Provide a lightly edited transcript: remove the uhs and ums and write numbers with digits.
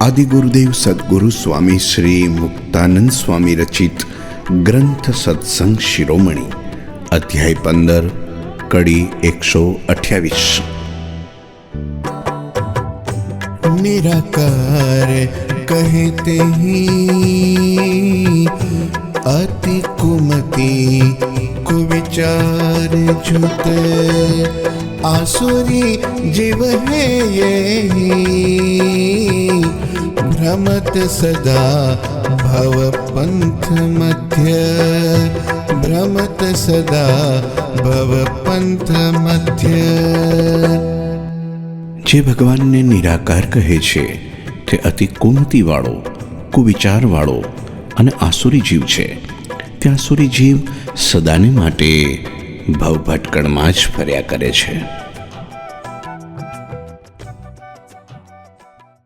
આદિગુરુદેવ સદગુરુ સ્વામી શ્રી મુક્તાનંદ સ્વામી રચિત ગ્રંથ સત્સંગ શિરોમણી, અધ્યાય 15, કડી 128। निराकार कहते ही अति कुमति कुविचार जुत आसुरी जीव है ये भ्रमत सदा भव पंथ मध्य भ्रमत सदा भव पंथ मध्य। જે ભગવાનને નિરાકાર કહે છે તે અતિ કુમતિવાળો, કુવિચારવાળો અને આસુરી જીવ છે। તે આસુરી જીવ સદાને માટે ભવભટકણમાં જ ફર્યા કરે છે।